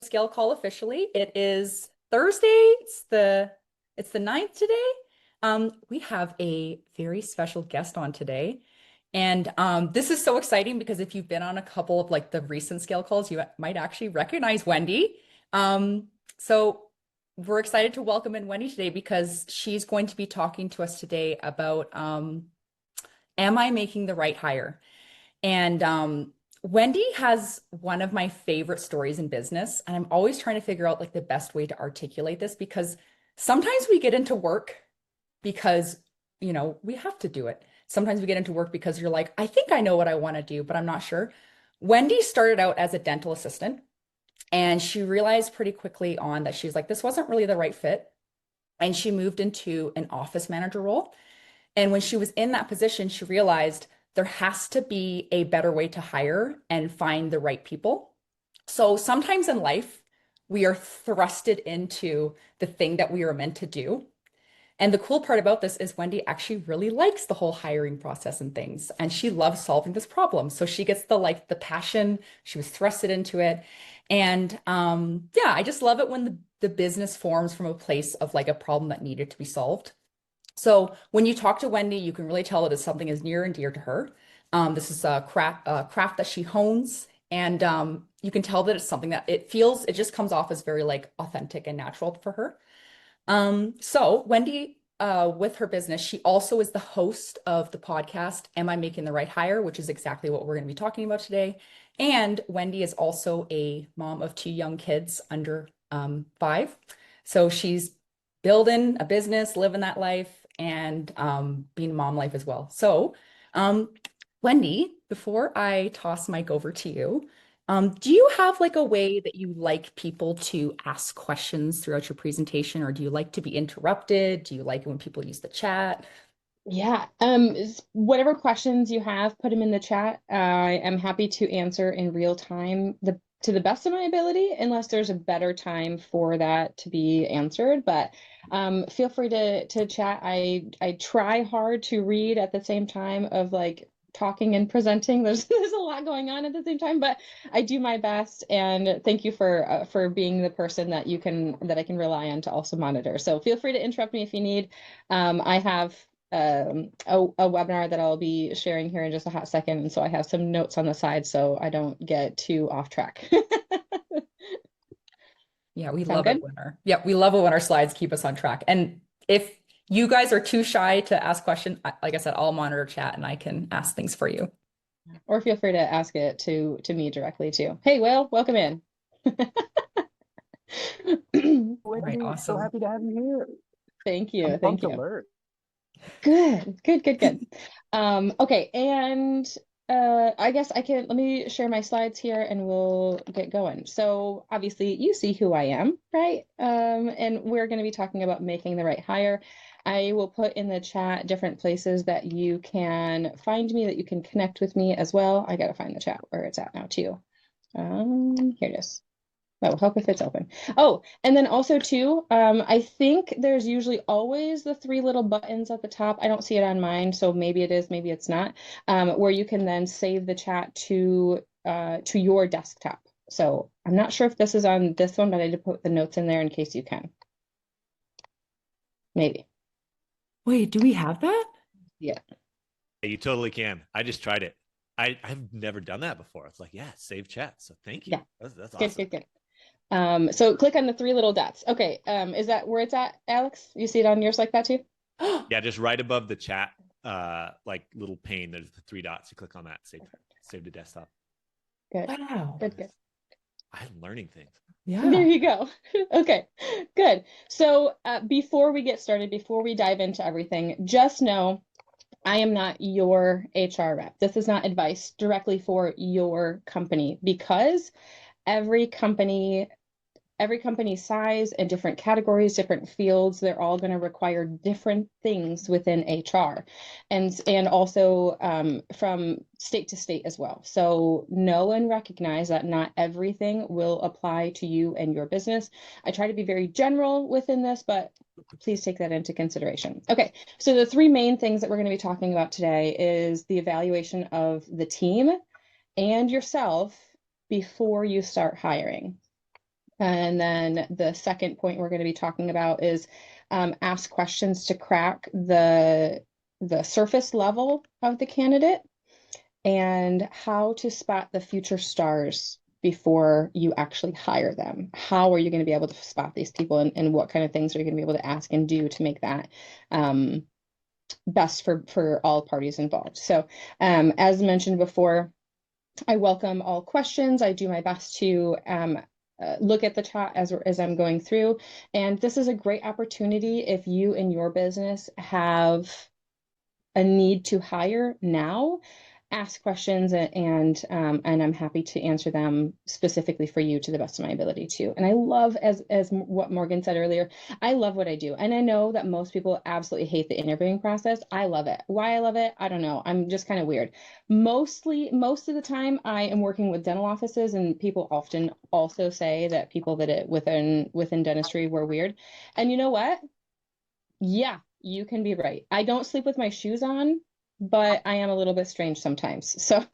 Scale call officially. It is Thursday. It's the 9th today. We have a very special guest on today. And this is so exciting because if you've been on a couple of like the recent scale calls, you might actually recognize Wendy. So we're excited to welcome in Wendy today because she's going to be talking to us today about am I making the right hire? And Wendy has one of my favorite stories in business, and I'm always trying to figure out like the best way to articulate this because sometimes we get into work because, we have to do it. Sometimes we get into work because you're like, I think I know what I want to do, but I'm not sure. Wendy started out as a dental assistant, and she realized pretty quickly on that she's like, this wasn't really the right fit. And she moved into an office manager role. And when she was in that position, she realized there has to be a better way to hire and find the right people. So sometimes in life, we are thrusted into the thing that we are meant to do. And the cool part about this is Wendy actually really likes the whole hiring process and things, and she loves solving this problem. So she gets the passion, she was thrusted into it. And yeah, I just love it when the business forms from a place of like a problem that needed to be solved. So when you talk to Wendy, you can really tell that it's something is near and dear to her. This is a craft that she hones, and you can tell that it's something that it just comes off as very like authentic and natural for her. So Wendy, with her business, she also is the host of the podcast, Am I Making the Right Hire? Which is exactly what we're going to be talking about today. And Wendy is also a mom of two young kids under 5. So she's building a business, living that life, and being mom life as well. So, um, Wendy, before I toss mic over to you, do you have like a way that you like people to ask questions throughout your presentation, or do you like to be interrupted? Do you like it when people use the chat? Yeah, whatever questions you have, put them in the chat. I am happy to answer in real time, to the best of my ability, unless there's a better time for that to be answered. But feel free to chat. I try hard to read at the same time of like talking and presenting. There's a lot going on at the same time, but I do my best. And thank you for being the person that I can rely on to also monitor. So feel free to interrupt me if you need. I have a webinar that I'll be sharing here in just a hot second. And so I have some notes on the side so I don't get too off track. Yeah, we Sound love it good? when we love it when our slides keep us on track. And if you guys are too shy to ask questions, like I said, I'll monitor chat and I can ask things for you. Or feel free to ask it to me directly too. Hey, Will, welcome in. All right, Wendy, so awesome. happy to have you here. Thank I'm you. Thank pumped to you. learn. Good, good, good, good. Okay, and I guess let me share my slides here and we'll get going. So obviously you see who I am, right? And we're going to be talking about making the right hire. I will put in the chat different places that you can find me, that you can connect with me as well. I got to find the chat where it's at now too. Here it is. Oh, help if it's open. Oh, and then also too, I think there's usually always the 3 little buttons at the top. I don't see it on mine, so maybe it is, maybe it's not, where you can then save the chat to your desktop. So I'm not sure if this is on this one, but I did put the notes in there in case you can. Maybe. Wait, do we have that? Yeah. You totally can. I just tried it. I've never done that before. It's like, yeah, save chat. So thank you. Yeah. That's Good, awesome. good, good. So click on the 3 little dots. Okay. Is that where it's at, Alex? You see it on yours like that too? Yeah, just right above the chat, like little pane, there's the 3 dots. You click on that, save the desktop. Good. Wow. Good, good. I'm learning things. There Yeah. you go. Okay, good. So before we get started, before we dive into everything, just know I am not your HR rep. This is not advice directly for your company because every company every company's size and different categories, different fields, they're all going to require different things within HR and also from state to state as well. So know and recognize that not everything will apply to you and your business. I try to be very general within this, but please take that into consideration. Okay, so the 3 main things that we're going to be talking about today is the evaluation of the team and yourself before you start hiring. And then the second point we're going to be talking about is ask questions to crack the surface level of the candidate and how to spot the future stars before you actually hire them. How are you going to be able to spot these people, and what kind of things are you going to be able to ask and do to make that best for all parties involved? So as mentioned before, I welcome all questions. I do my best to look at the chat as I'm going through. And this is a great opportunity if you in your business have a need to hire now, ask questions, and I'm happy to answer them specifically for you to the best of my ability too. And I love, as what Morgan said earlier, I love what I do. And I know that most people absolutely hate the interviewing process. I love it. Why I love it, I don't know. I'm just kind of weird. Most of the time I am working with dental offices, and people often also say that people that within dentistry were weird. And you know what? Yeah, you can be right. I don't sleep with my shoes on, but I am a little bit strange sometimes. So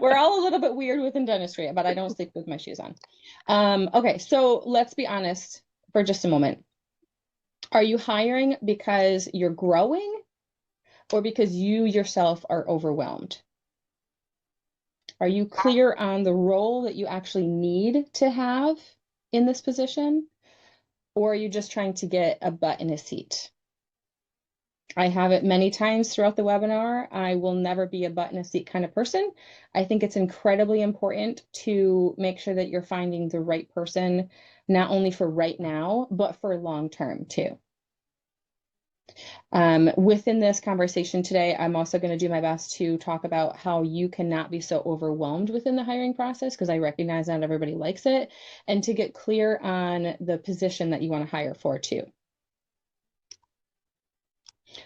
we're all a little bit weird within dentistry, but I don't sleep with my shoes on. Okay, so let's be honest for just a moment. Are you hiring because you're growing or because you yourself are overwhelmed? Are you clear on the role that you actually need to have in this position? Or are you just trying to get a butt in a seat? I have it many times throughout the webinar. I will never be a butt in a seat kind of person. I think it's incredibly important to make sure that you're finding the right person, not only for right now, but for long term too. Within this conversation today, I'm also going to do my best to talk about how you cannot be so overwhelmed within the hiring process, because I recognize not everybody likes it, and to get clear on the position that you want to hire for too.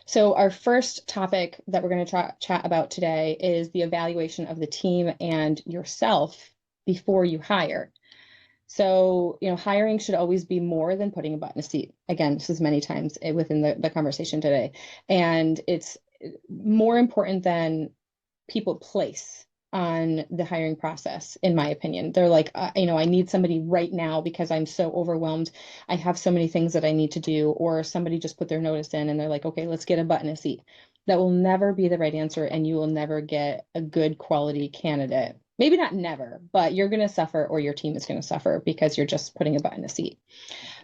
So our first topic that we're going to chat about today is the evaluation of the team and yourself before you hire. So, hiring should always be more than putting a butt in a seat. Again, this is many times within the conversation today. And it's more important than people place on the hiring process, in my opinion. They're like, I need somebody right now because I'm so overwhelmed. I have so many things that I need to do. Or somebody just put their notice in and they're like, okay, let's get a butt in a seat. That will never be the right answer, and you will never get a good quality candidate. Maybe not never, but you're going to suffer, or your team is going to suffer, because you're just putting a butt in a seat.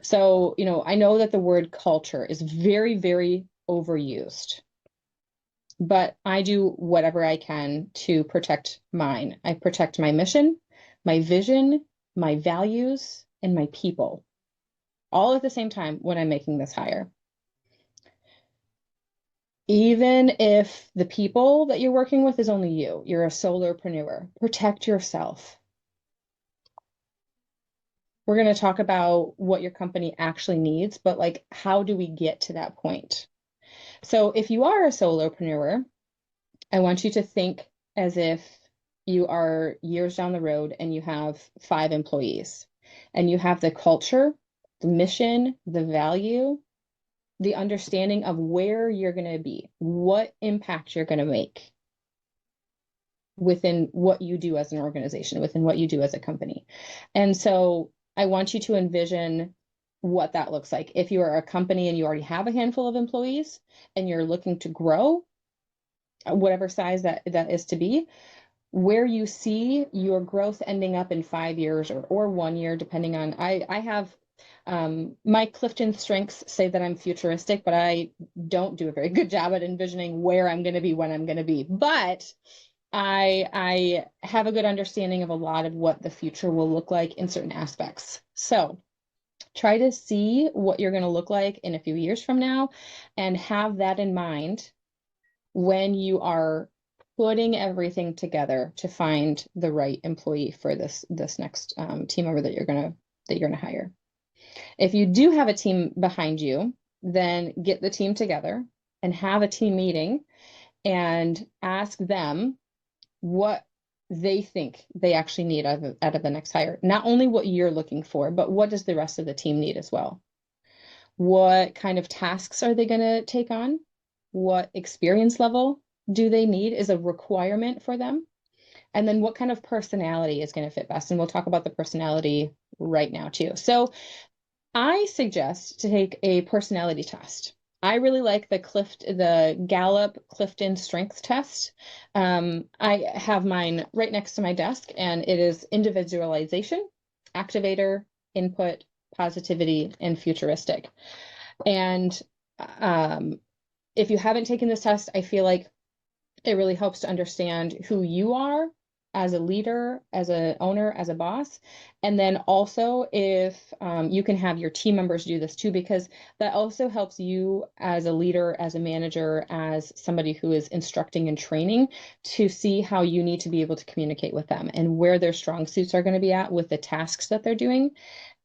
So, I know that the word culture is very, very overused, but I do whatever I can to protect mine. I protect my mission, my vision, my values, and my people, all at the same time when I'm making this hire. Even if the people that you're working with is only you, you're a solopreneur, protect yourself. We're going to talk about what your company actually needs, but like, how do we get to that point? So if you are a solopreneur, I want you to think as if you are years down the road and you have 5 employees, and you have the culture, the mission, the value, the understanding of where you're going to be, what impact you're going to make within what you do as an organization, within what you do as a company. And so I want you to envision what that looks like. If you are a company and you already have a handful of employees and you're looking to grow, whatever size that is to be, where you see your growth ending up in 5 years or 1 year, depending on, I have my Clifton strengths say that I'm futuristic, but I don't do a very good job at envisioning where I'm going to be when I'm going to be. But I have a good understanding of a lot of what the future will look like in certain aspects. So try to see what you're going to look like in a few years from now, and have that in mind when you are putting everything together to find the right employee for this next team member that you're gonna hire. If you do have a team behind you, then get the team together and have a team meeting and ask them what they think they actually need out of the next hire. Not only what you're looking for, but what does the rest of the team need as well? What kind of tasks are they going to take on? What experience level do they need is a requirement for them? And then what kind of personality is going to fit best? And we'll talk about the personality right now too. So I suggest to take a personality test. I really like the Gallup Clifton Strengths Test. I have mine right next to my desk, and it is individualization, activator, input, positivity, and futuristic. And um, if you haven't taken this test, I feel like it really helps to understand who you are as a leader, as an owner, as a boss. And then also if you can have your team members do this too, because that also helps you as a leader, as a manager, as somebody who is instructing and training to see how you need to be able to communicate with them and where their strong suits are going to be at with the tasks that they're doing.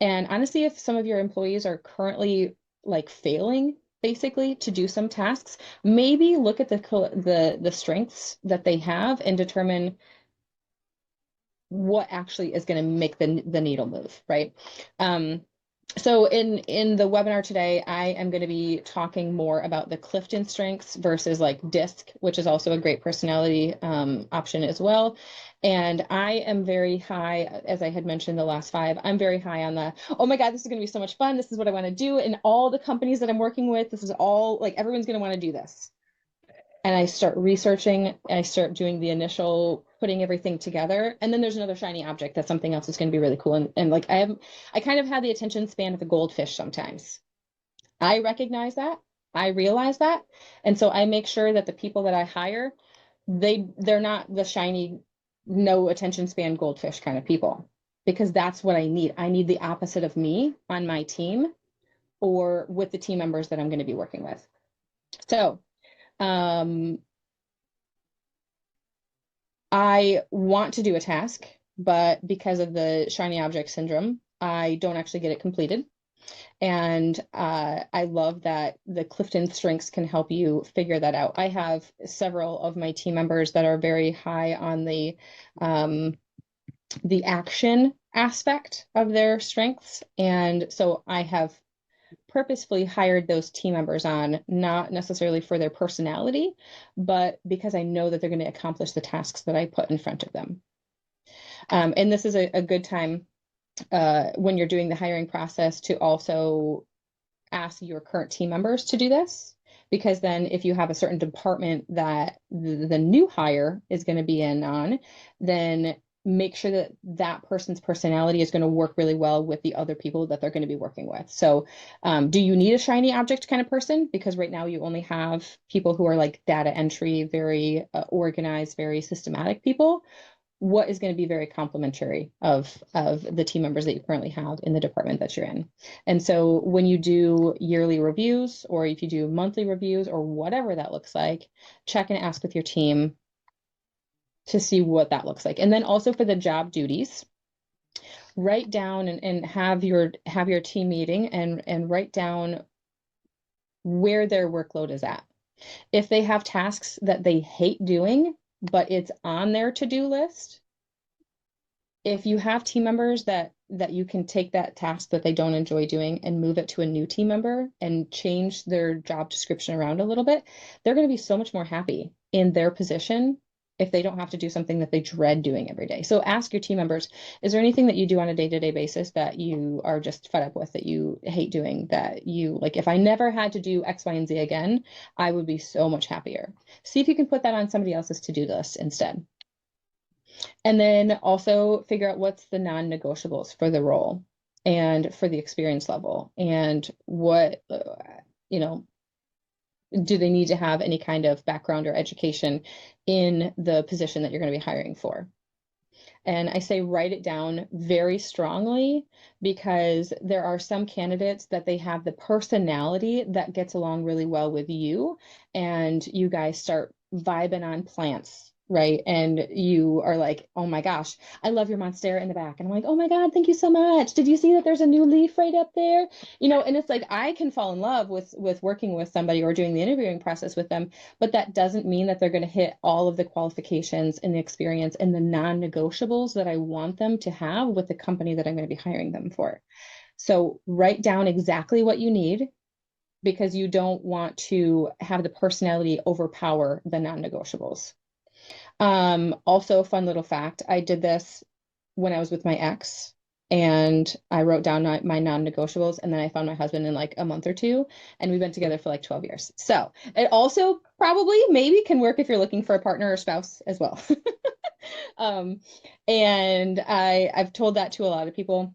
And honestly, if some of your employees are currently like failing basically to do some tasks, maybe look at the strengths that they have and determine what actually is going to make the needle move, right? So in the webinar today, I am going to be talking more about the Clifton strengths versus like DISC, which is also a great personality option as well. And I am very high, as I had mentioned the last five, I'm very high on the, oh my God, this is going to be so much fun. This is what I want to do. And all the companies that I'm working with, this is all like everyone's going to want to do this. And I start researching, I start doing the initial putting everything together. And then there's another shiny object that something else is going to be really cool. And like I kind of have the attention span of a goldfish sometimes. I recognize that. I realize that. And so I make sure that the people that I hire, they're not the shiny, no attention span goldfish kind of people, because that's what I need. I need the opposite of me on my team or with the team members that I'm going to be working with. So um, I want to do a task, but because of the shiny object syndrome, I don't actually get it completed. And I love that the Clifton Strengths can help you figure that out. I have several of my team members that are very high on the action aspect of their strengths. And so I have purposefully hired those team members on, not necessarily for their personality, but because I know that they're going to accomplish the tasks that I put in front of them. And this is a good time when you're doing the hiring process to also ask your current team members to do this. Because then if you have a certain department that the new hire is going to be in on, then make sure that that person's personality is going to work really well with the other people that they're going to be working with. So do you need a shiny object kind of person? Because right now you only have people who are like data entry, very organized, very systematic people. What is going to be very complementary of the team members that you currently have in the department that you're in. And so when you do yearly reviews, or if you do monthly reviews, or whatever that looks like, check and ask with your team to see what that looks like. And then also for the job duties, write down and have your team meeting and write down where their workload is at. If they have tasks that they hate doing, but it's on their to-do list, if you have team members that you can take that task that they don't enjoy doing and move it to a new team member and change their job description around a little bit, they're going to be so much more happy in their position if they don't have to do something that they dread doing every day. So ask your team members, is there anything that you do on a day-to-day basis that you are just fed up with, that you hate doing, that you like, if I never had to do X, Y, and Z again, I would be so much happier. See if you can put that on somebody else's to-do list instead. And then also figure out what's the non-negotiables for the role and for the experience level, and what, do they need to have any kind of background or education in the position that you're going to be hiring for. And I say write it down very strongly, because there are some candidates that they have the personality that gets along really well with you, and you guys start vibing on plants, right? And you are like, oh my gosh, I love your monstera in the back. And I'm like, oh my God, thank you so much. Did you see that there's a new leaf right up there? And it's like, I can fall in love with working with somebody or doing the interviewing process with them, but that doesn't mean that they're going to hit all of the qualifications and the experience and the non-negotiables that I want them to have with the company that I'm going to be hiring them for. So write down exactly what you need, because you don't want to have the personality overpower the non-negotiables. Also, fun little fact, I did this when I was with my ex, and I wrote down my non-negotiables, and then I found my husband in like a month or two, and we've been together for like 12 years. So it also probably maybe can work if you're looking for a partner or spouse as well. Um, and I've told that to a lot of people,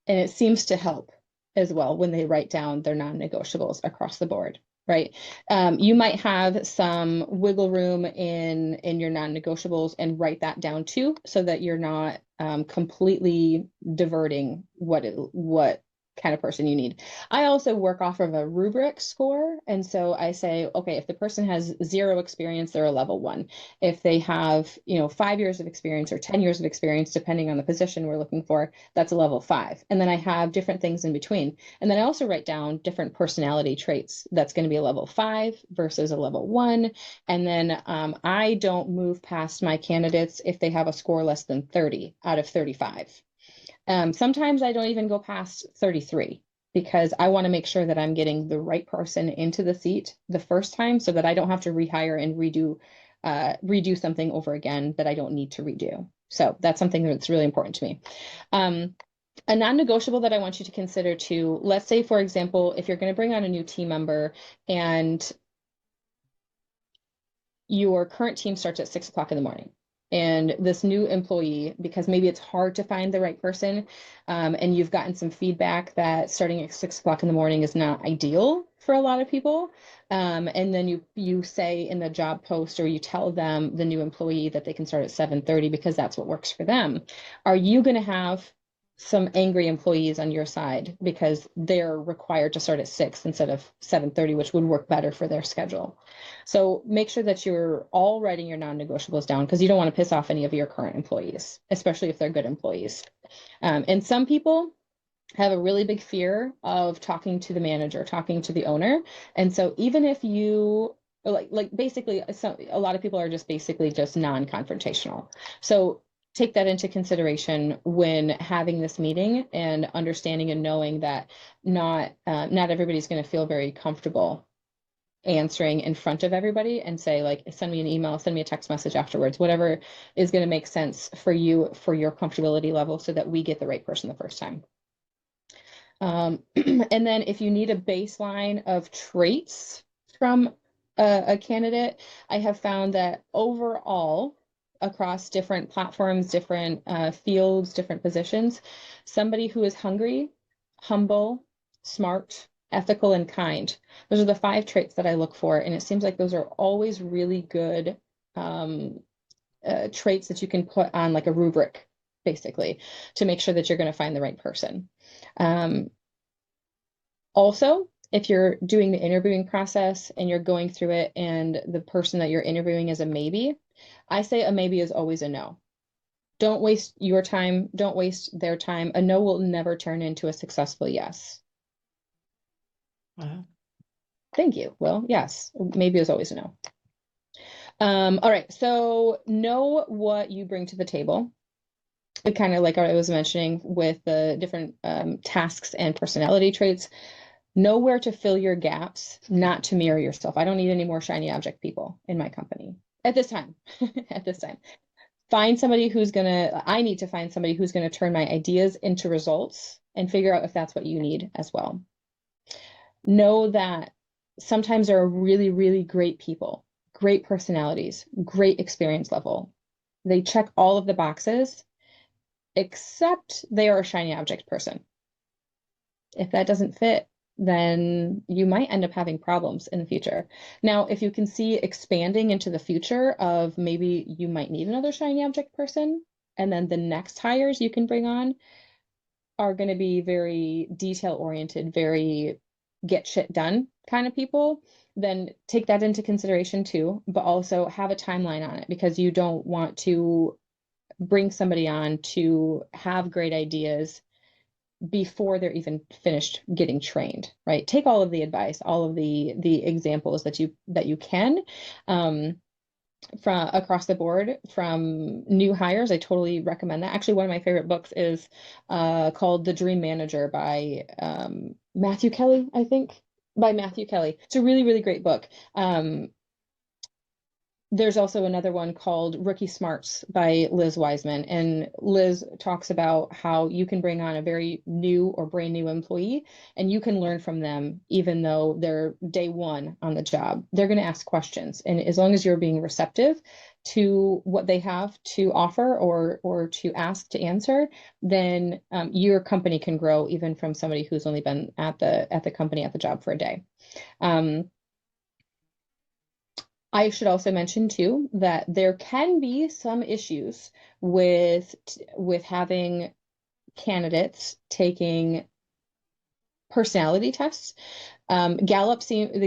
and it seems to help as well when they write down their non-negotiables across the board, right? You might have some wiggle room in your non-negotiables and write that down too, so that you're not completely diverting what kind of person you need. I also work off of a rubric score, and so I say, okay, if the person has zero experience, they're a level one. If they have, 5 years of experience or 10 years of experience, depending on the position we're looking for, that's a level five. And then I have different things in between. And then I also write down different personality traits. That's going to be a level five versus a level one. And then I don't move past my candidates if they have a score less than 30 out of 35. Sometimes I don't even go past 33 because I want to make sure that I'm getting the right person into the seat the first time so that I don't have to rehire and redo something over again that I don't need to redo. So that's something that's really important to me. A non-negotiable that I want you to consider too, let's say, for example, if you're going to bring on a new team member and your current team starts at 6 o'clock in the morning. And this new employee, because maybe it's hard to find the right person, and you've gotten some feedback that starting at 6 o'clock in the morning is not ideal for a lot of people. And then you say in the job post, or you tell them, the new employee, that they can start at 7:30 because that's what works for them. Are you going to have some angry employees on your side because they're required to start at 6 instead of 7:30, which would work better for their schedule? So make sure that you're all writing your non-negotiables down, because you don't want to piss off any of your current employees, especially if they're good employees. And some people have a really big fear of talking to the manager, talking to the owner. And so even if you like basically a lot of people are just basically just non-confrontational. So take that into consideration when having this meeting, and understanding and knowing that not everybody's going to feel very comfortable answering in front of everybody, and say, like, send me an email, send me a text message afterwards, whatever is going to make sense for you, for your comfortability level, so that we get the right person the first time. And then if you need a baseline of traits from a candidate, I have found that overall, across different platforms, different fields, different positions, somebody who is hungry, humble, smart, ethical, and kind. Those are the 5 traits that I look for. And it seems like those are always really good traits that you can put on like a rubric, basically, to make sure that you're going to find the right person. Also, if you're doing the interviewing process and you're going through it and the person that you're interviewing is a maybe, I say a maybe is always a no. Don't waste your time. Don't waste their time. A no will never turn into a successful yes. Wow. Thank you. Well, yes, maybe is always a no. All right, so know what you bring to the table. Kind of like I was mentioning with the different tasks and personality traits. Know where to fill your gaps, not to mirror yourself. I don't need any more shiny object people in my company at this time. At this time, I need to find somebody who's gonna turn my ideas into results, and figure out if that's what you need as well. Know that sometimes there are really, really great people, great personalities, great experience level. They check all of the boxes, except they are a shiny object person. If that doesn't fit, then you might end up having problems in the future. Now, if you can see expanding into the future of maybe you might need another shiny object person, and then the next hires you can bring on are going to be very detail oriented, very get shit done kind of people, then take that into consideration too, but also have a timeline on it, because you don't want to bring somebody on to have great ideas before they're even finished getting trained, right? Take all of the advice, all of the examples that you can, from across the board from new hires. I totally recommend that. Actually, one of my favorite books is called The Dream Manager by Matthew Kelly, I think. By Matthew Kelly. It's a really, really great book. There's also another one called Rookie Smarts by Liz Wiseman. And Liz talks about how you can bring on a very new or brand new employee and you can learn from them, even though they're day one on the job. They're going to ask questions. And as long as you're being receptive to what they have to offer or to ask to answer, then your company can grow even from somebody who's only been at the company at the job for a day. I should also mention too that there can be some issues with having candidates taking personality tests. The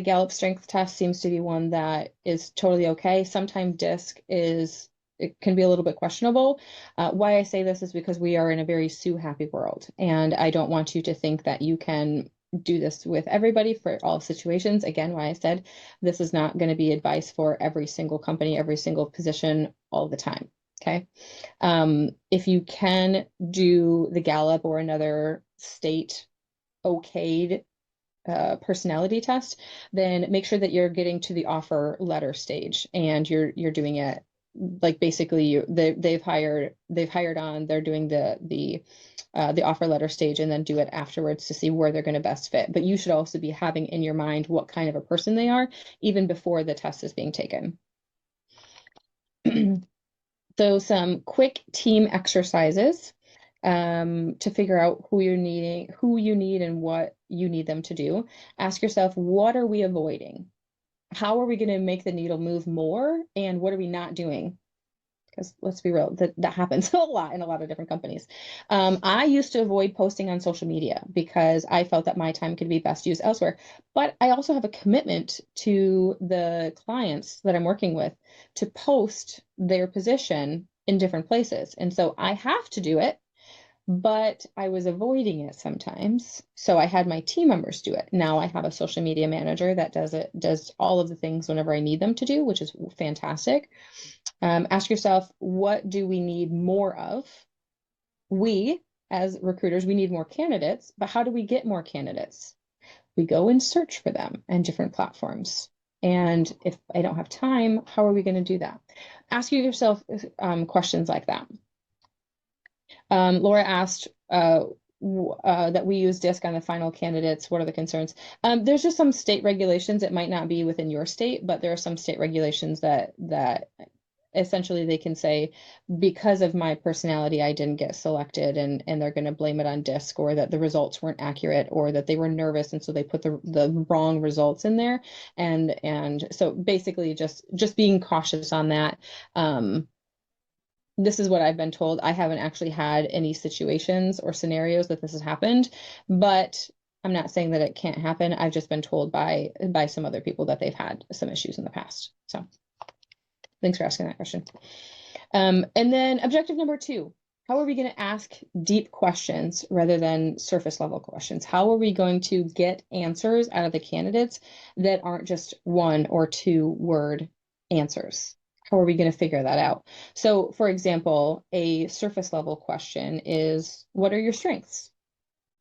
Gallup strength test seems to be one that is totally okay. Sometimes DISC it can be a little bit questionable. Why I say this is because we are in a very sue happy world, and I don't want you to think that you can do this with everybody for all situations. Again, why I said this is not going to be advice for every single company, every single position, all the time. Okay. If you can do the Gallup or another state okayed personality test, then make sure that you're getting to the offer letter stage and you're doing it like basically they've hired on, they're doing the offer letter stage and then do it afterwards to see where they're going to best fit. But you should also be having in your mind what kind of a person they are even before the test is being taken. So some quick team exercises to figure out who you need and what you need them to do. Ask yourself, what are we avoiding? How are we going to make the needle move more? And what are we not doing? Because let's be real, that happens a lot in a lot of different companies. I used to avoid posting on social media because I felt that my time could be best used elsewhere. But I also have a commitment to the clients that I'm working with to post their position in different places. And so I have to do it, but I was avoiding it sometimes. So I had my team members do it. Now I have a social media manager that does all of the things whenever I need them to do, which is fantastic. Ask yourself, what do we need more of? We, as recruiters, we need more candidates, but how do we get more candidates? We go and search for them on different platforms. And if I don't have time, how are we going to do that? Ask yourself questions like that. Laura asked that we use DISC on the final candidates. What are the concerns? There's just some state regulations. It might not be within your state, but there are some state regulations that essentially they can say, because of my personality, I didn't get selected, and they're going to blame it on DISC, or that the results weren't accurate, or that they were nervous and so they put the wrong results in there. And so basically just being cautious on that. This is what I've been told. I haven't actually had any situations or scenarios that this has happened, but I'm not saying that it can't happen. I've just been told by some other people that they've had some issues in the past. So thanks for asking that question. And then objective number 2, how are we going to ask deep questions rather than surface level questions? How are we going to get answers out of the candidates that aren't just 1 or 2 word answers? How are we going to figure that out? So, for example, a surface level question is, what are your strengths?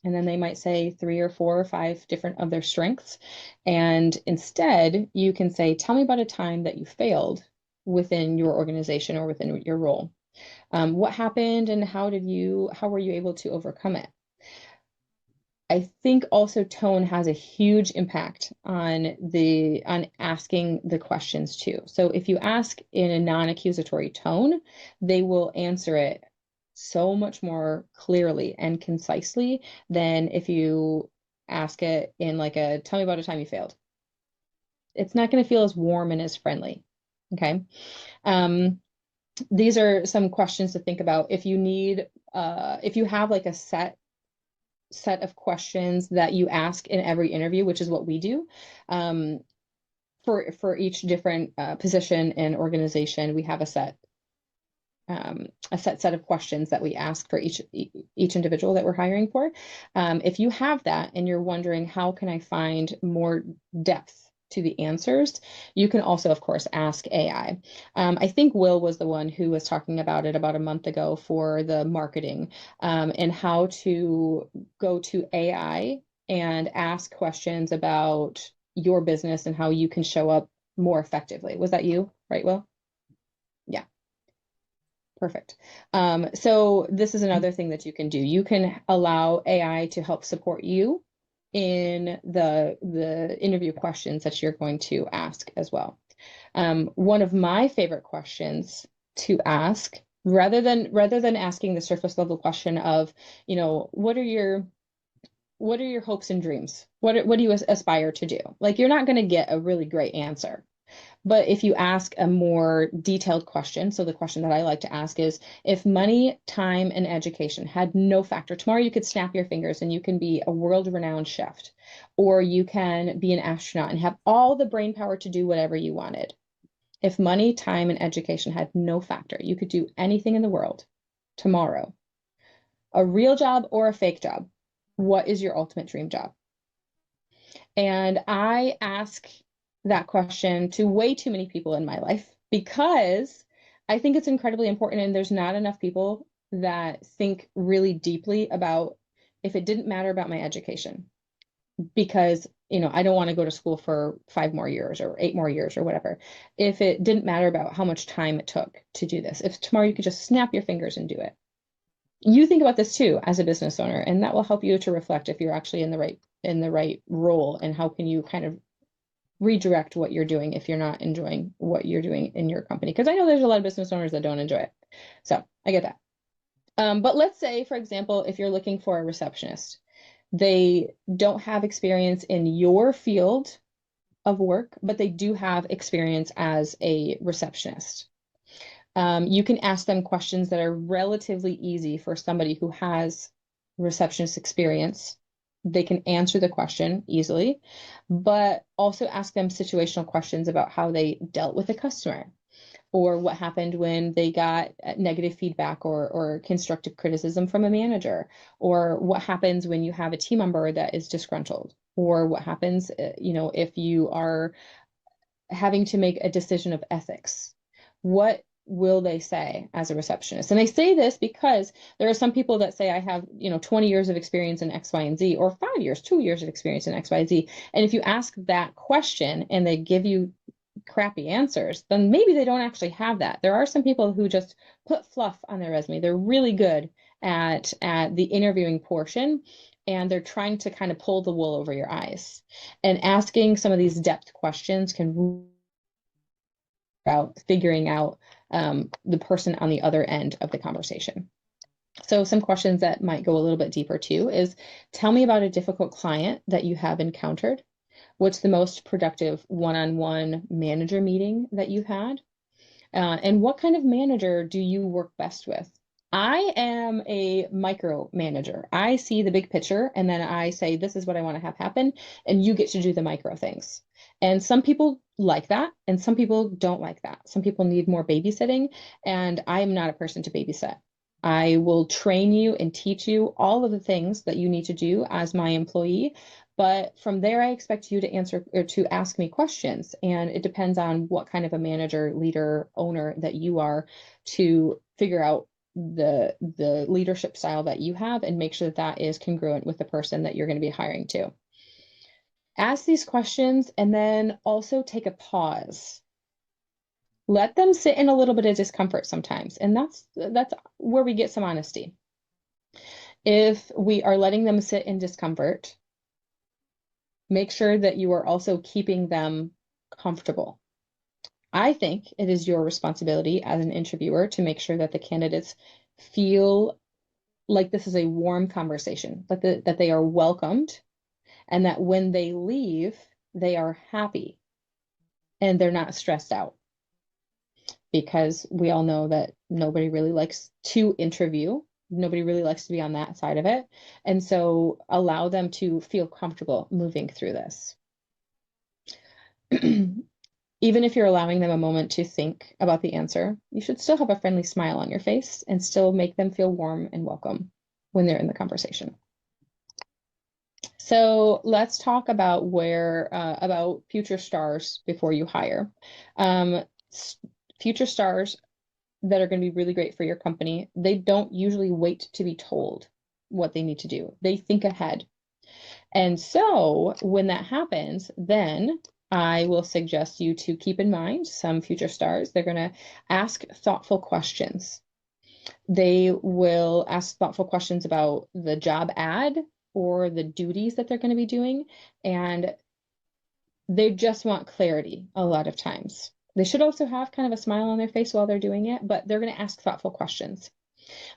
And then they might say 3 or 4 or 5 different of their strengths. And instead, you can say, tell me about a time that you failed within your organization or within your role. What happened and how were you able to overcome it? I think also tone has a huge impact on asking the questions too. So if you ask in a non-accusatory tone, they will answer it so much more clearly and concisely than if you ask it in like a tell me about a time you failed. It's not going to feel as warm and as friendly. Okay. These are some questions to think about. If you have like a set of questions that you ask in every interview, which is what we do, for each different position and organization, we have a set of questions that we ask for each individual that we're hiring for. If you have that and you're wondering, how can I find more depth to the answers, you can also, of course, ask AI. I think Will was the one who was talking about it about a month ago for the marketing, and how to go to AI and ask questions about your business and how you can show up more effectively. Was that you, right, Will? Perfect. So this is another thing that you can do. You can allow AI to help support you in the interview questions that you're going to ask as well. One of my favorite questions to ask, rather than asking the surface level question of, what are your hopes and dreams? What do you aspire to do? Like, you're not going to get a really great answer. But if you ask a more detailed question, so the question that I like to ask is, if money, time, and education had no factor, tomorrow you could snap your fingers and you can be a world-renowned chef, or you can be an astronaut and have all the brain power to do whatever you wanted. If money, time, and education had no factor, you could do anything in the world tomorrow, a real job or a fake job. What is your ultimate dream job? And I ask that question to way too many people in my life because I think it's incredibly important. And there's not enough people that think really deeply about if it didn't matter about my education, because, I don't want to go to school for 5 more years or 8 more years or whatever. If it didn't matter about how much time it took to do this, if tomorrow you could just snap your fingers and do it. You think about this too as a business owner, and that will help you to reflect if you're actually in the right role, and how can you kind of redirect what you're doing if you're not enjoying what you're doing in your company. Because I know there's a lot of business owners that don't enjoy it. So I get that. But let's say, for example, if you're looking for a receptionist, they don't have experience in your field of work, but they do have experience as a receptionist. You can ask them questions that are relatively easy for somebody who has receptionist experience. They can answer the question easily, but also ask them situational questions about how they dealt with a customer, or what happened when they got negative feedback or constructive criticism from a manager, or what happens when you have a team member that is disgruntled, or what happens, if you are having to make a decision of ethics. What will they say as a receptionist? And I say this because there are some people that say, I have, 20 years of experience in X, Y, and Z, or 5 years, 2 years of experience in X, Y, Z. And if you ask that question and they give you crappy answers, then maybe they don't actually have that. There are some people who just put fluff on their resume. They're really good at the interviewing portion, and they're trying to kind of pull the wool over your eyes. And asking some of these depth questions can out figuring out the person on the other end of the conversation. So some questions that might go a little bit deeper too is, tell me about a difficult client that you have encountered. What's the most productive one-on-one manager meeting that you've had? And what kind of manager do you work best with? I am a micro manager. I see the big picture and then I say, this is what I want to have happen, and you get to do the micro things. And some people like that, and some people don't like that. Some people need more babysitting, and I am not a person to babysit. I will train you and teach you all of the things that you need to do as my employee. But from there, I expect you to answer or to ask me questions. And it depends on what kind of a manager, leader, owner that you are, to figure out the leadership style that you have and make sure that that is congruent with the person that you're going to be hiring to. Ask these questions and then also take a pause. Let them sit in a little bit of discomfort sometimes. And that's where we get some honesty. If we are letting them sit in discomfort, make sure that you are also keeping them comfortable. I think it is your responsibility as an interviewer to make sure that the candidates feel like this is a warm conversation, that they are welcomed, and that when they leave, they are happy and they're not stressed out. Because we all know that nobody really likes to interview. Nobody really likes to be on that side of it. And so allow them to feel comfortable moving through this. Even if you're allowing them a moment to think about the answer, you should still have a friendly smile on your face and still make them feel warm and welcome when they're in the conversation. So let's talk about about future stars before you hire. Future stars that are going to be really great for your company, they don't usually wait to be told what they need to do. They think ahead. And so when that happens, then I will suggest you to keep in mind some future stars. They're going to ask thoughtful questions. They will ask thoughtful questions about the job ad or the duties that they're going to be doing. And they just want clarity a lot of times. They should also have kind of a smile on their face while they're doing it, but they're going to ask thoughtful questions.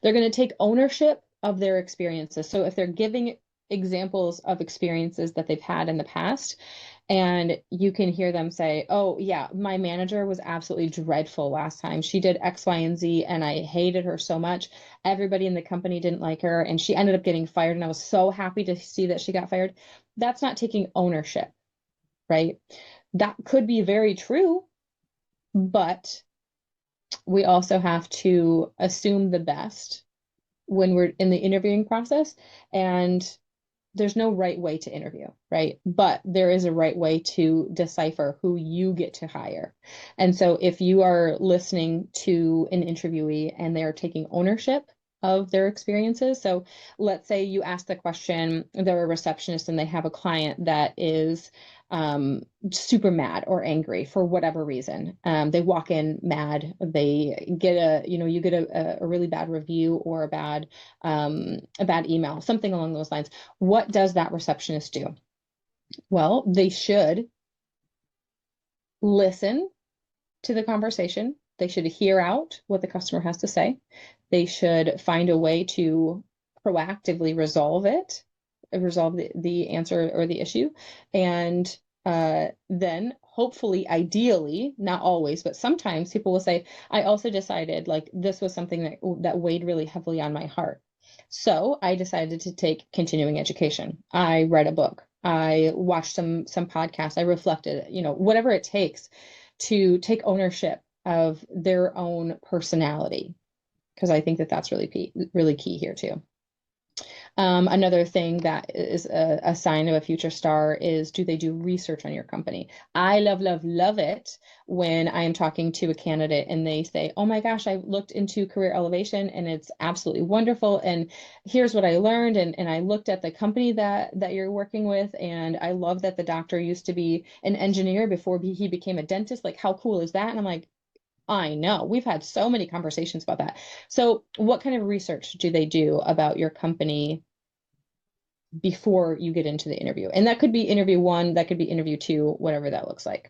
They're going to take ownership of their experiences. So if they're giving examples of experiences that they've had in the past, and you can hear them say, "Oh, yeah, my manager was absolutely dreadful last time. She did X, Y, and Z, and I hated her so much. Everybody in the company didn't like her, and she ended up getting fired, and I was so happy to see that she got fired." That's not taking ownership, right? That could be very true, but we also have to assume the best when we're in the interviewing process. And there's no right way to interview, right? But there is a right way to decipher who you get to hire. And so if you are listening to an interviewee and they are taking ownership of their experiences, so let's say you ask the question, they're a receptionist and they have a client that is super mad or angry for whatever reason. They walk in mad, they get you get a really bad review or a bad email, something along those lines. What does that receptionist do? Well, they should listen to the conversation. They should hear out what the customer has to say. They should find a way to proactively resolve the answer or the issue. And then hopefully, ideally, not always, but sometimes people will say, I also decided like this was something that weighed really heavily on my heart. So I decided to take continuing education. I read a book. I watched some podcasts. I reflected, whatever it takes to take ownership of their own personality, because I think that that's really key here too. Another thing that is a sign of a future star is, do they do research on your company? I love, love, love it when I am talking to a candidate and they say, oh my gosh, I looked into Career Elevation and it's absolutely wonderful. And here's what I learned. And I looked at the company that you're working with. And I love that the doctor used to be an engineer before he became a dentist. Like, how cool is that? And I'm like, I know we've had so many conversations about that. So what kind of research do they do about your company before you get into the interview? And that could be interview one, that could be interview two, whatever that looks like.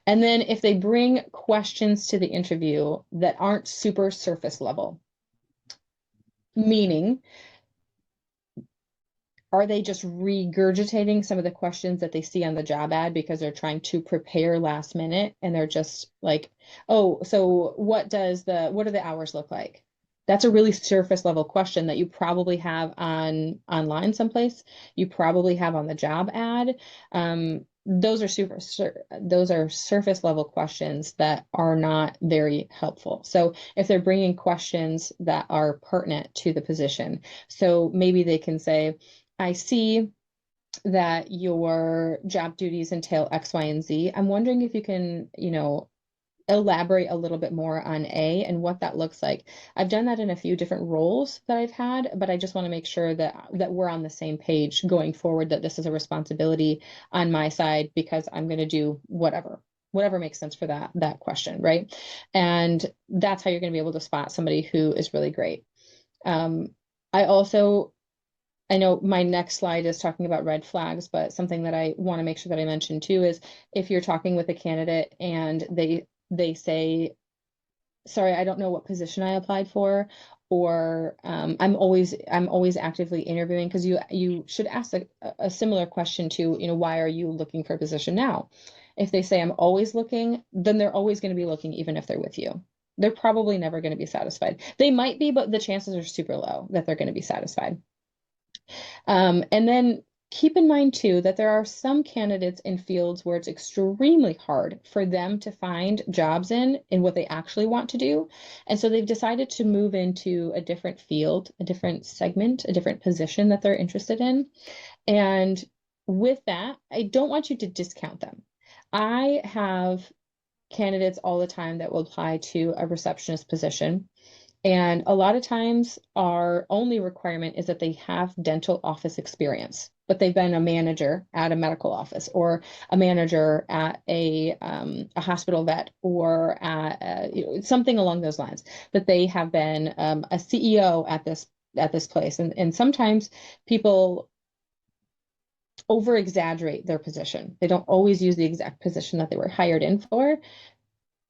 And then if they bring questions to the interview that aren't super surface level, meaning, are they just regurgitating some of the questions that they see on the job ad because they're trying to prepare last minute and they're just like, oh, so what are the hours look like? That's a really surface level question that you probably have online someplace. You probably have on the job ad. Those are surface level questions that are not very helpful. So if they're bringing questions that are pertinent to the position, so maybe they can say, I see that your job duties entail X, Y, and Z. I'm wondering if you can, elaborate a little bit more on A and what that looks like. I've done that in a few different roles that I've had, but I just want to make sure that we're on the same page going forward, that this is a responsibility on my side because I'm going to do whatever makes sense for that question, right? And that's how you're going to be able to spot somebody who is really great. I also I know my next slide is talking about red flags, but something that I want to make sure that I mention too is, if you're talking with a candidate and they say, sorry, I don't know what position I applied for, or I'm always actively interviewing, because you should ask a similar question to, why are you looking for a position now? If they say I'm always looking, then they're always going to be looking even if they're with you. They're probably never going to be satisfied. They might be, but the chances are super low that they're going to be satisfied. And then keep in mind too that there are some candidates in fields where it's extremely hard for them to find jobs in what they actually want to do. And so they've decided to move into a different field, a different segment, a different position that they're interested in. And with that, I don't want you to discount them. I have candidates all the time that will apply to a receptionist position. And a lot of times our only requirement is that they have dental office experience. but they've been a manager at a medical office or a manager at a hospital vet or at something along those lines. But they have been a CEO at this place, and sometimes people over exaggerate their position. They don't always use the exact position that they were hired in for,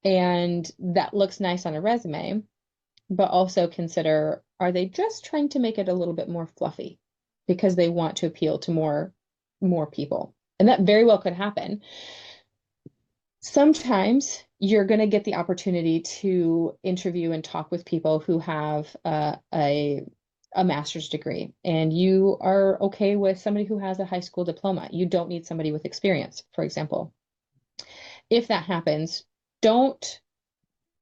and that looks nice on a resume. But also consider, are they just trying to make it a little bit more fluffy because they want to appeal to more people? And that very well could happen. Sometimes you're going to get the opportunity to interview and talk with people who have a master's degree, and you are okay with somebody who has a high school diploma. You don't need somebody with experience, for example. If that happens, don't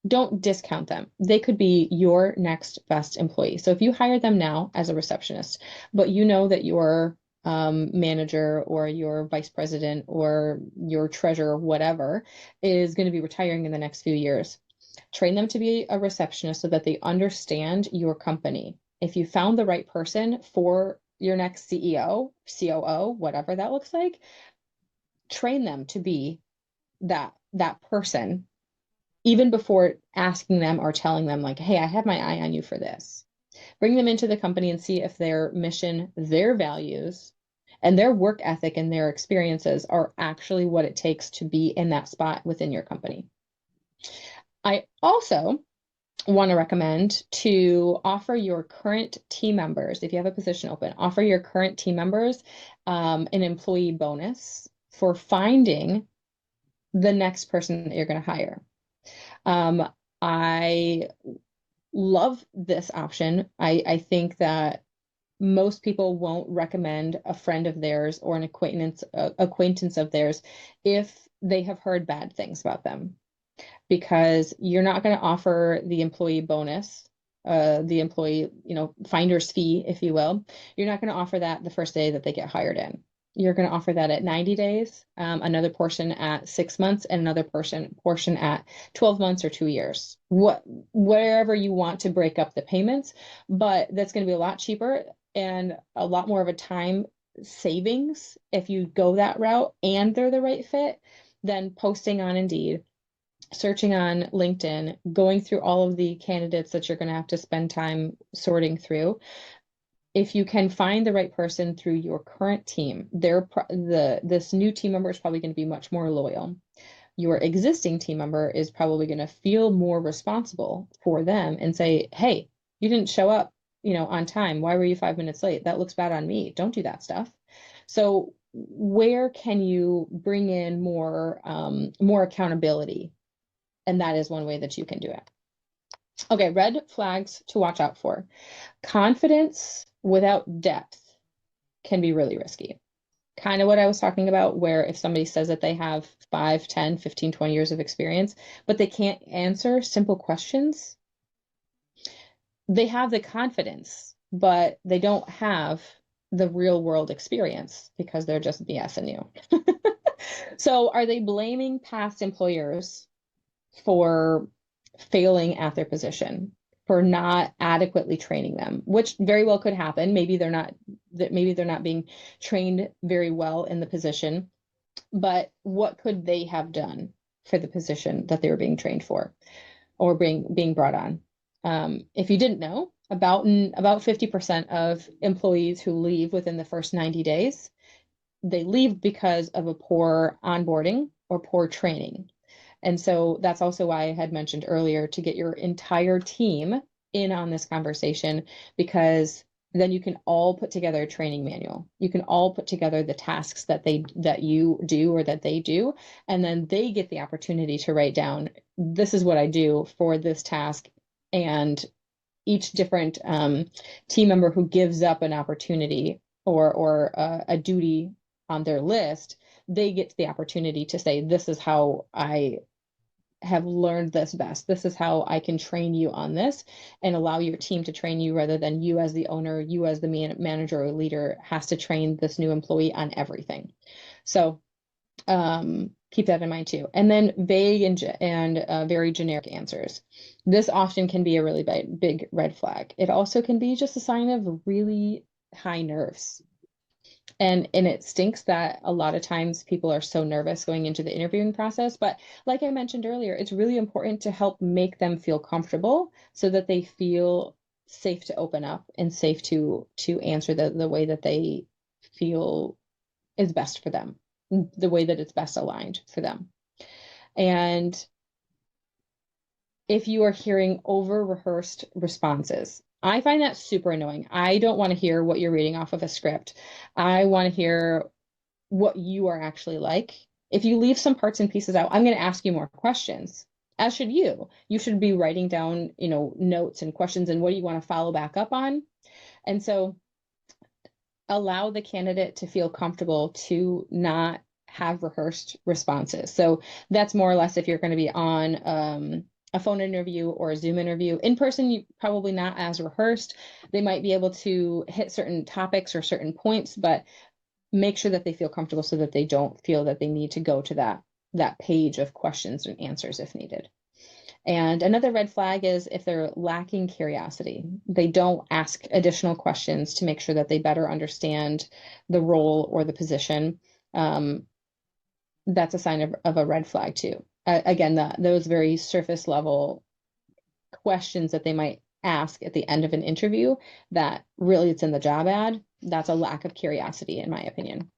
don't discount them. They could be your next best employee. So if you hire them now as a receptionist, but you know that your manager or your vice president or your treasurer, whatever, is going to be retiring in the next few years, train them to be a receptionist so that they understand your company. If you found the right person for your next CEO, COO, whatever that looks like, train them to be that person even before asking them or telling them, like, hey, I have my eye on you for this. Bring them into the company and see if their mission, their values, and their work ethic and their experiences are actually what it takes to be in that spot within your company. I also want to recommend to offer your current team members, if you have a position open, offer your current team members an employee bonus for finding the next person that you're going to hire. I love this option. I think that most people won't recommend a friend of theirs or an acquaintance of theirs if they have heard bad things about them, because you're not going to offer the employee bonus, the employee, finder's fee, if you will. You're not going to offer that the first day that they get hired in. You're going to offer that at 90 days, another portion at 6 months, and another portion at 12 months or 2 years. Wherever you want to break up the payments, but that's going to be a lot cheaper and a lot more of a time savings if you go that route and they're the right fit than posting on Indeed, searching on LinkedIn, going through all of the candidates that you're going to have to spend time sorting through. If you can find the right person through your current team, this new team member is probably going to be much more loyal. Your existing team member is probably going to feel more responsible for them and say, hey, you didn't show up, on time. Why were you 5 minutes late? That looks bad on me. Don't do that stuff. So where can you bring in more accountability? And that is one way that you can do it. Okay, red flags to watch out for. Confidence without depth can be really risky. Kind of what I was talking about, where if somebody says that they have 5, 10, 15, 20 years of experience, but they can't answer simple questions, they have the confidence, but they don't have the real world experience because they're just BSing you. So are they blaming past employers for failing at their position, for not adequately training them, which very well could happen. Maybe they're not being trained very well in the position, but what could they have done for the position that they were being trained for or being brought on? If you didn't know, about 50% of employees who leave within the first 90 days, they leave because of a poor onboarding or poor training. And so that's also why I had mentioned earlier to get your entire team in on this conversation, because then you can all put together a training manual. You can all put together the tasks that you do or that they do, and then they get the opportunity to write down, this is what I do for this task, and each different team member who gives up an opportunity or a duty on their list, they get the opportunity to say, this is how I have learned this best. This is how I can train you on this and allow your team to train you, rather than you as the owner, you as the manager or leader has to train this new employee on everything. So keep that in mind too. And then vague and very generic answers. This often can be a really big red flag. It also can be just a sign of really high nerves. And it stinks that a lot of times people are so nervous going into the interviewing process. But like I mentioned earlier, it's really important to help make them feel comfortable so that they feel safe to open up and safe to answer the way that they feel is best for them, the way that it's best aligned for them. And if you are hearing over rehearsed responses, I find that super annoying. I don't want to hear what you're reading off of a script. I want to hear what you are actually like. If you leave some parts and pieces out, I'm going to ask you more questions, as should you. You should be writing down, notes and questions and what do you want to follow back up on. And so allow the candidate to feel comfortable to not have rehearsed responses. So that's more or less if you're going to be on a phone interview or a Zoom interview. In person, you probably not as rehearsed. They might be able to hit certain topics or certain points, but make sure that they feel comfortable so that they don't feel that they need to go to that page of questions and answers if needed. And another red flag is if they're lacking curiosity, they don't ask additional questions to make sure that they better understand the role or the position. That's a sign of a red flag too. Again, those very surface level questions that they might ask at the end of an interview that really it's in the job ad, that's a lack of curiosity, in my opinion.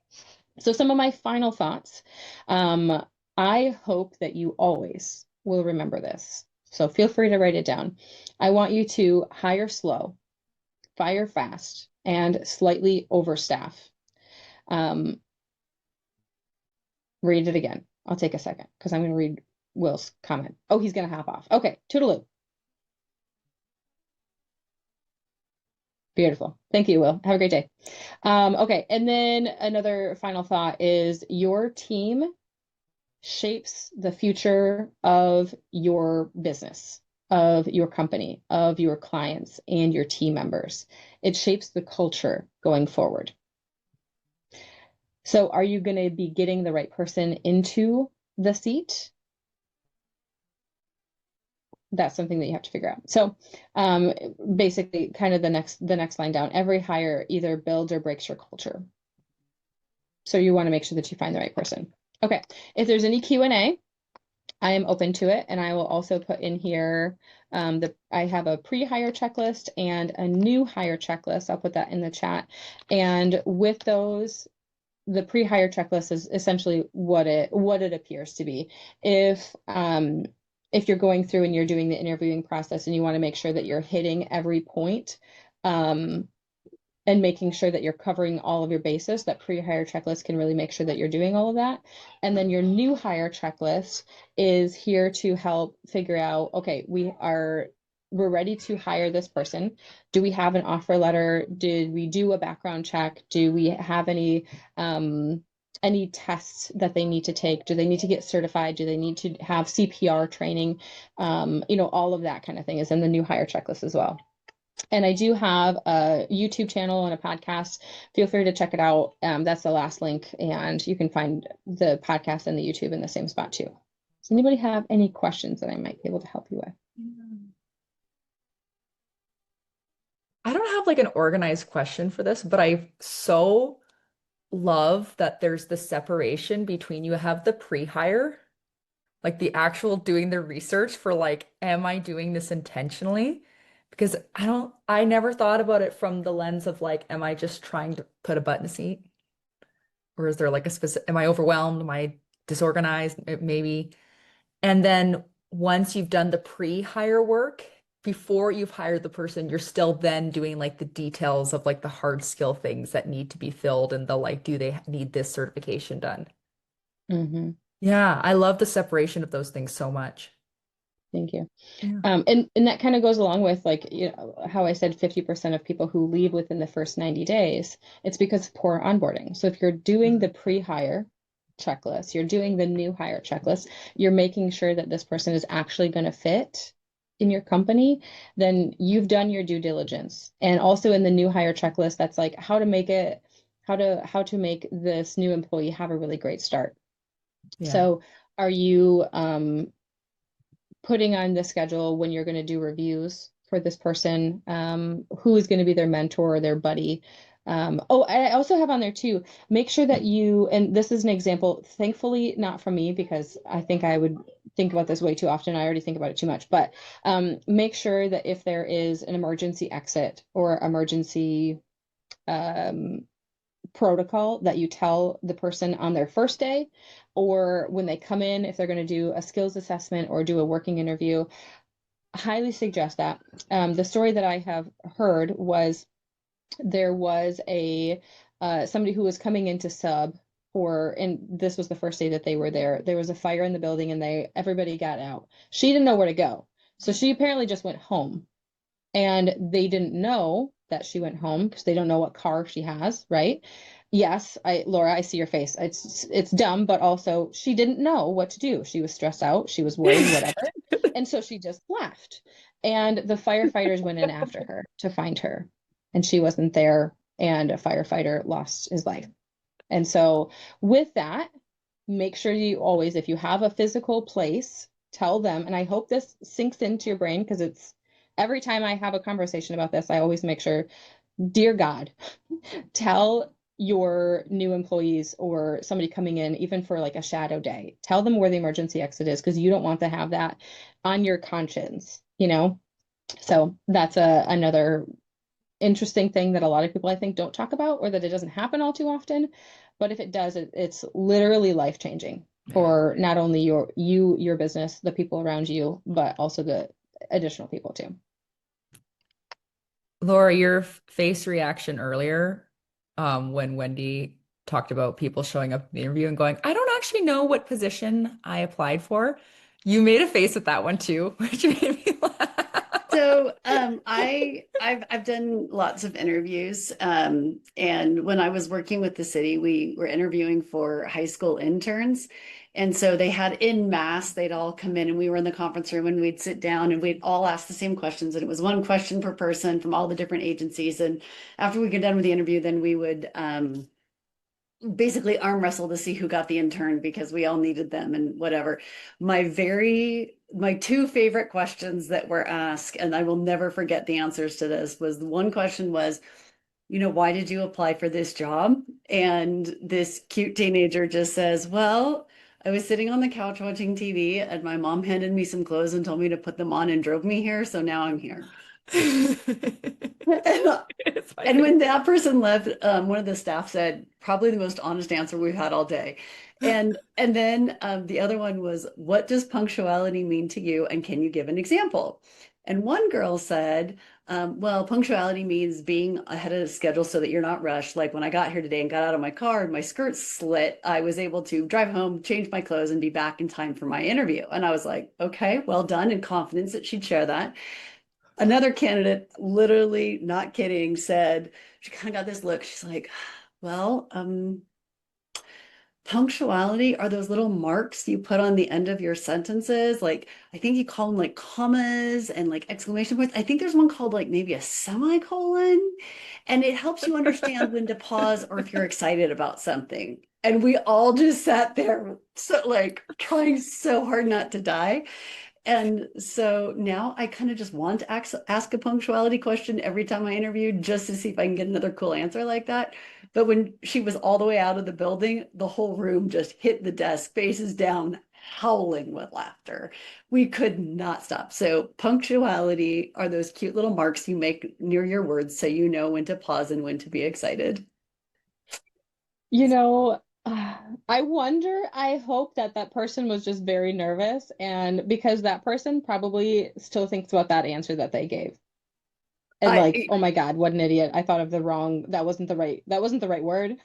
So some of my final thoughts. I hope that you always will remember this. So feel free to write it down. I want you to hire slow, fire fast, and slightly overstaff. Read it again. I'll take a second because I'm going to read Will's comment. Oh, he's going to hop off. Okay, toodaloo. Beautiful. Thank you, Will. Have a great day. Okay, and then another final thought is your team shapes the future of your business, of your company, of your clients, and your team members. It shapes the culture going forward. So are you going to be getting the right person into the seat? That's something that you have to figure out. So basically kind of the next line down, every hire either builds or breaks your culture. So you want to make sure that you find the right person. Okay, if there's any Q&A, I am open to it, and I will also put in here I have a pre-hire checklist and a new hire checklist. I'll put that in the chat. And with those, the pre-hire checklist is essentially what it appears to be. If you're going through and you're doing the interviewing process and you want to make sure that you're hitting every point, and making sure that you're covering all of your bases, that pre-hire checklist can really make sure that you're doing all of that. And then your new hire checklist is here to help figure out, okay, we're ready to hire this person. Do we have an offer letter? Did we do a background check? Do we have any tests that they need to take? Do they need to get certified? Do they need to have CPR training? All of that kind of thing is in the new hire checklist as well. And I do have a YouTube channel and a podcast. Feel free to check it out. That's the last link, and you can find the podcast and the YouTube in the same spot too. Does anybody have any questions that I might be able to help you with? I don't have like an organized question for this, but I so love that there's the separation between you have the pre-hire, like the actual doing the research for like, am I doing this intentionally? Because I never thought about it from the lens of like, am I just trying to put a butt in a seat? Or is there like a specific, am I overwhelmed? Am I disorganized? Maybe. And then once you've done the pre-hire work, before you've hired the person, you're still then doing like the details of like the hard skill things that need to be filled and the like, do they need this certification done? Mm-hmm. Yeah, I love the separation of those things so much. Thank you. Yeah. And that kind of goes along with like, how I said 50% of people who leave within the first 90 days, it's because of poor onboarding. So if you're doing the pre-hire checklist, you're doing the new hire checklist, you're making sure that this person is actually going to fit in your company, then you've done your due diligence. And also in the new hire checklist, that's like how to make this new employee have a really great start. Yeah. So are you putting on the schedule when you're going to do reviews for this person, who is going to be their mentor or their buddy, Oh, I also have on there too, make sure that you, and this is an example, thankfully not from me because I think I would think about this way too often. I already think about it too much, but make sure that if there is an emergency exit or emergency um, protocol, that you tell the person on their first day or when they come in, if they're going to do a skills assessment or do a working interview. Highly suggest that. The story that I have heard was there was a somebody who was coming into sub for, and this was the first day that they were there. There was a fire in the building and everybody got out. She didn't know where to go. So she apparently just went home. And they didn't know that she went home because they don't know what car she has, right? Yes, Laura, I see your face. It's dumb, but also she didn't know what to do. She was stressed out, she was worried, whatever. And so she just left. And the firefighters went in after her to find her. And she wasn't there, and a firefighter lost his life. And so with that, make sure you always, if you have a physical place, tell them. And I hope this sinks into your brain because it's every time I have a conversation about this, I always make sure, dear God, tell your new employees or somebody coming in, even for like a shadow day, tell them where the emergency exit is because you don't want to have that on your conscience, you know? So that's another interesting thing that a lot of people I think don't talk about or that it doesn't happen all too often. But if it does, it's literally life changing Yeah. for not only your business, the people around you, but also the additional people too. Laura, your face reaction earlier, when Wendy talked about people showing up in the interview and going, I don't actually know what position I applied for. You made a face at that one too, which made me laugh. So I've done lots of interviews, and when I was working with the city, we were interviewing for high school interns, and so they had in mass, they'd all come in, and we were in the conference room, and we'd sit down, and we'd all ask the same questions, and it was one question per person from all the different agencies, and after we get done with the interview, then we would basically arm wrestle to see who got the intern because we all needed them and whatever. My two favorite questions that were asked, and I will never forget the answers to this, was the one question was, why did you apply for this job? And this cute teenager just says, well, I was sitting on the couch watching TV and my mom handed me some clothes and told me to put them on and drove me here, so now I'm here. It's my And favorite. when that person left, one of the staff said, probably the most honest answer we've had all day. And then the other one was, what does punctuality mean to you? And can you give an example? And one girl said, well, punctuality means being ahead of schedule so that you're not rushed. Like when I got here today and got out of my car and my skirt slit, I was able to drive home, change my clothes, and be back in time for my interview. And I was like, okay, well done, and confidence that she'd share that. Another candidate, literally not kidding, said she kind of got this look. She's like, well, punctuality are those little marks you put on the end of your sentences. Like, I think you call them like commas and like exclamation points. I think there's one called like maybe a semicolon, and it helps you understand when to pause or if you're excited about something. And we all just sat there, so like trying so hard not to die. And so now I kind of just want to ask a punctuality question every time I interview just to see if I can get another cool answer like that. But when she was all the way out of the building, the whole room just hit the desk, faces down, howling with laughter. We could not stop. So punctuality are those cute little marks you make near your words so you know when to pause and when to be excited. You know, I wonder, I hope that that person was just very nervous and because that person probably still thinks about that answer that they gave. And like, I oh my God, what an idiot. I thought of the wrong, that wasn't the right word.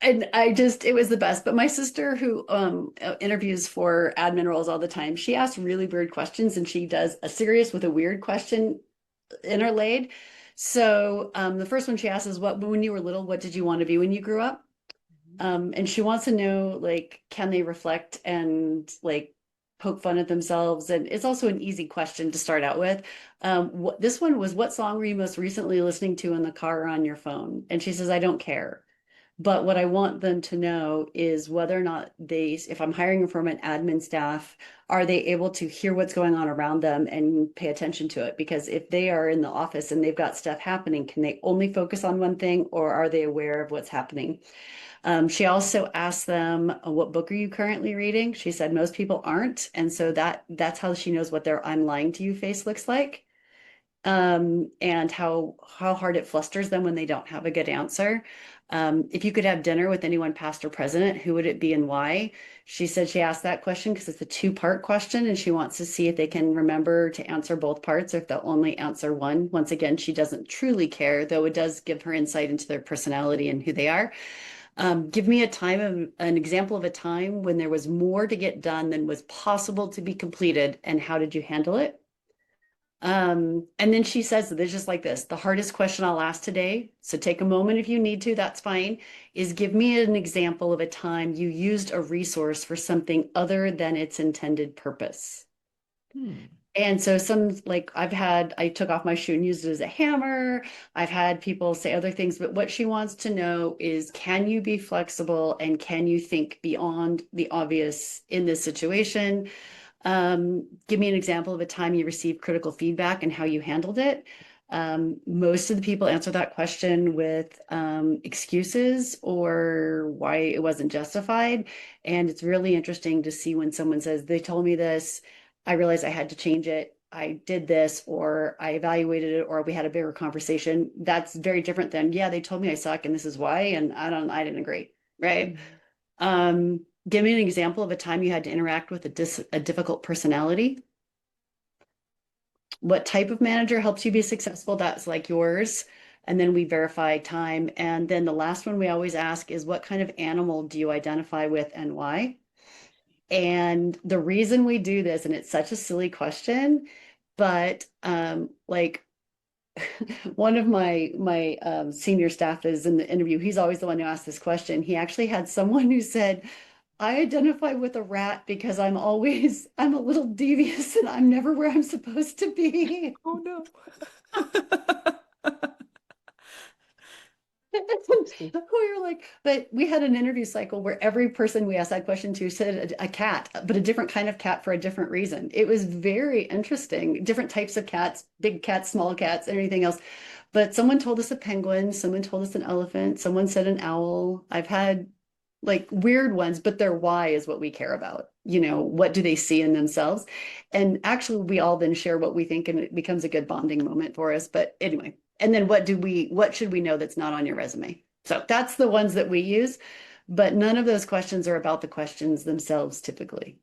And I just, it was the best. But my sister, who interviews for admin roles all the time, she asks really weird questions and she does a serious with a weird question interlaid. So the first one she asks is, what, when you were little, what did you want to be when you grew up? And she wants to know, like, can they reflect and like poke fun at themselves? And it's also an easy question to start out with. This one was, what song were you most recently listening to in the car or on your phone? And she says, I don't care. But what I want them to know is whether or not if I'm hiring from an admin staff, are they able to hear what's going on around them and pay attention to it? Because if they are in the office and they've got stuff happening, can they only focus on one thing, or are they aware of what's happening? She also asked them, what book are you currently reading? She said most people aren't. And so that's how she knows what their I'm lying to you face looks like. And how hard it flusters them when they don't have a good answer. If you could have dinner with anyone, past or present, who would it be and why? She said she asked that question because it's a two-part question, and she wants to see if they can remember to answer both parts, or if they'll only answer one. Once again, she doesn't truly care, though it does give her insight into their personality and who they are. Give me an example of a time when there was more to get done than was possible to be completed, and how did you handle it? And then she says that it's just like this. The hardest question I'll ask today, so take a moment if you need to, that's fine, is give me an example of a time you used a resource for something other than its intended purpose. And so I took off my shoe and used it as a hammer. I've had people say other things, but what she wants to know is, can you be flexible and can you think beyond the obvious in this situation? Give me an example of a time you received critical feedback and how you handled it. Most of the people answer that question with excuses or why it wasn't justified. And it's really interesting to see when someone says, they told me this, I realized I had to change it. I did this, or I evaluated it, or we had a bigger conversation. That's very different than, yeah, they told me I suck and this is why, and I didn't agree, right? Give me an example of a time you had to interact with a difficult personality. What type of manager helps you be successful? That's like yours. And then we verify time. And then the last one we always ask is, what kind of animal do you identify with and why? And the reason we do this, and it's such a silly question, but like one of my senior staff is in the interview. He's always the one who asked this question. He actually had someone who said, I identify with a rat because I'm a little devious and I'm never where I'm supposed to be. Oh no. Steve. We were like, but we had an interview cycle where every person we asked that question to said a cat, but a different kind of cat for a different reason. It was very interesting. Different types of cats, big cats, small cats, and everything else. But someone told us a penguin, someone told us an elephant, someone said an owl. I've had like weird ones, but their why is what we care about. What do they see in themselves? And actually, we all then share what we think, and it becomes a good bonding moment for us. But anyway, and then what should we know that's not on your resume? So that's the ones that we use, but none of those questions are about the questions themselves typically.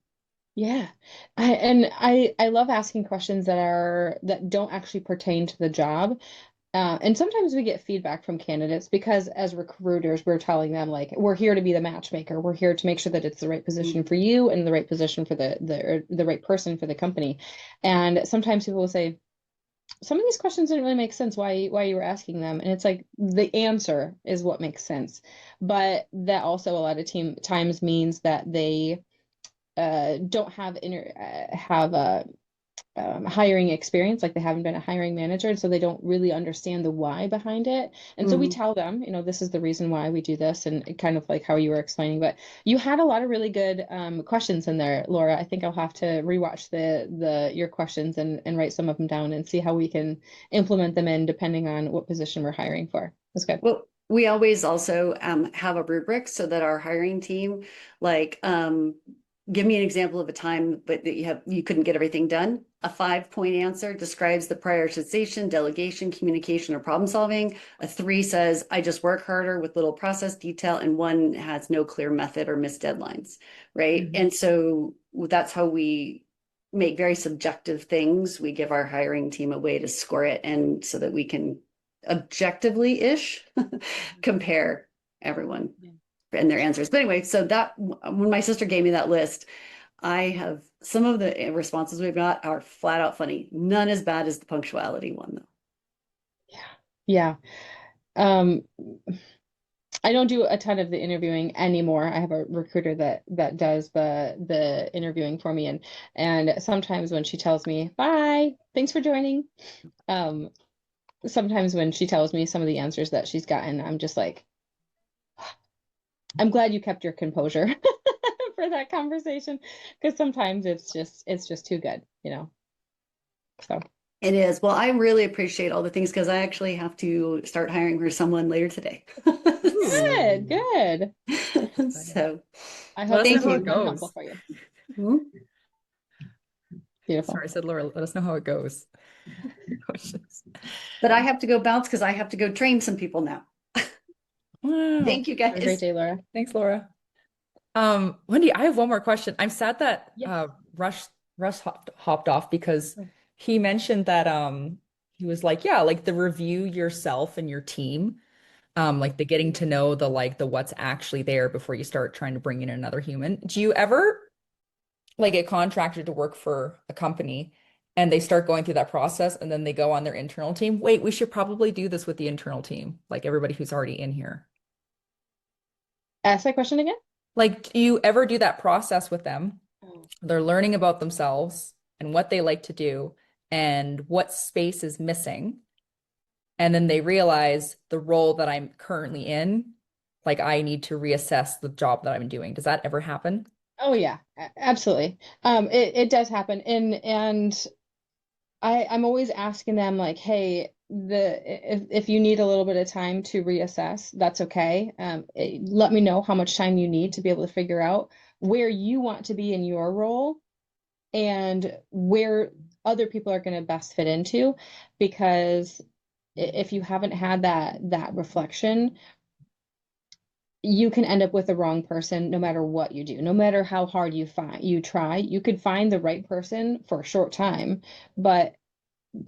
Yeah. I love asking questions that don't actually pertain to the job. And sometimes we get feedback from candidates because as recruiters, we're telling them like, we're here to be the matchmaker. We're here to make sure that it's the right position for you and the right position for the right person for the company. And sometimes people will say, some of these questions didn't really make sense why you were asking them. And it's like the answer is what makes sense. But that also a lot of times means that they don't have hiring experience, like they haven't been a hiring manager, and so they don't really understand the why behind it. And so we tell them, this is the reason why we do this, and kind of like how you were explaining. But you had a lot of really good questions in there, Laura. I think I'll have to rewatch your questions and write some of them down and see how we can implement them in depending on what position we're hiring for. That's good. Well, we always also have a rubric so that our hiring team, like, give me an example of a time but that you couldn't get everything done. A 5-point answer describes the prioritization, delegation, communication, or problem solving. A 3 says, I just work harder with little process detail, and 1 has no clear method or missed deadlines, right? And so that's how we make very subjective things. We give our hiring team a way to score it, and so that we can objectively-ish compare everyone and their answers. But anyway, so that when my sister gave me that list, I have some of the responses we've got are flat out funny. None as bad as the punctuality one though. Yeah. I don't do a ton of the interviewing anymore. I have a recruiter that does the interviewing for me, and sometimes when she tells me, "Bye, thanks for joining," sometimes when she tells me some of the answers that she's gotten, I'm just like, I'm glad you kept your composure for that conversation because sometimes it's just too good, you know. So It is. Well, I really appreciate all the things because I actually have to start hiring for someone later today. good, Ooh, good. So I let hope us know thank this how has it you. been helpful goes. for you. Mhm. Beautiful. Sorry, I said Laura, let us know how it goes. But I have to go bounce because I have to go train some people now. Wow. Thank you Have a great guys. day, Laura. Thanks, Laura. Wendy, I have one more question. I'm sad that Yes. Russ hopped off because he mentioned that he was like, yeah, like the review yourself and your team, like the getting to know the like the what's actually there before you start trying to bring in another human. Do you ever like get contracted to work for a company and they start going through that process and then they go on their internal team? Wait, we should probably do this with the internal team, like everybody who's already in here. Ask that question again. Like, do you ever do that process with them? Oh. They're learning about themselves and what they like to do and what space is missing. And then they realize the role that I'm currently in, like I need to reassess the job that I'm doing. Does that ever happen? Oh yeah, absolutely. It does happen, and I'm always asking them like, hey, if you need a little bit of time to reassess, that's okay. Let me know how much time you need to be able to figure out where you want to be in your role and where other people are going to best fit into, because if you haven't had that reflection, you can end up with the wrong person no matter what you do. No matter how hard you try, you could find the right person for a short time, but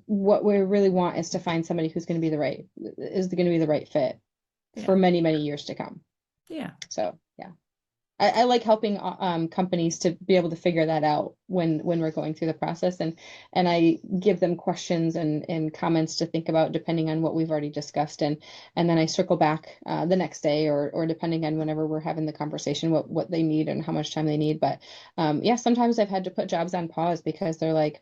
what we really want is to find somebody who's going to be the right fit Yeah. for many, many years to come. Yeah. So yeah. I like helping companies to be able to figure that out when we're going through the process, and I give them questions and comments to think about depending on what we've already discussed, and then I circle back the next day or depending on whenever we're having the conversation what they need and how much time they need. But yeah, sometimes I've had to put jobs on pause because they're like,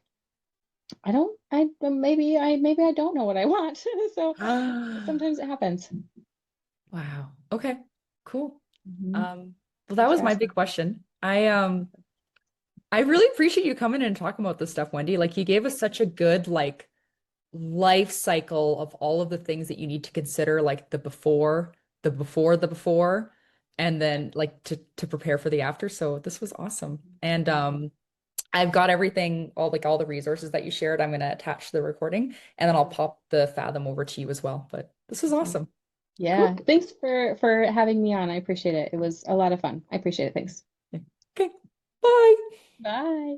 maybe I don't know what I want. So sometimes it happens. Wow. Okay. Cool. Mhm. Well, that Thanks was for my asking. big question. I really appreciate you coming in and talking about this stuff, Wendy. Like you gave us such a good like life cycle of all of the things that you need to consider, like the before, and then like to prepare for the after. So this was awesome. And I've got everything, all the resources that you shared. I'm gonna attach to the recording and then I'll pop the Fathom over to you as well. But this was Awesome. awesome. Cool. Yeah, thanks for having me on. I appreciate it. It was a lot of fun. I appreciate it. Thanks. Okay. Bye. Bye.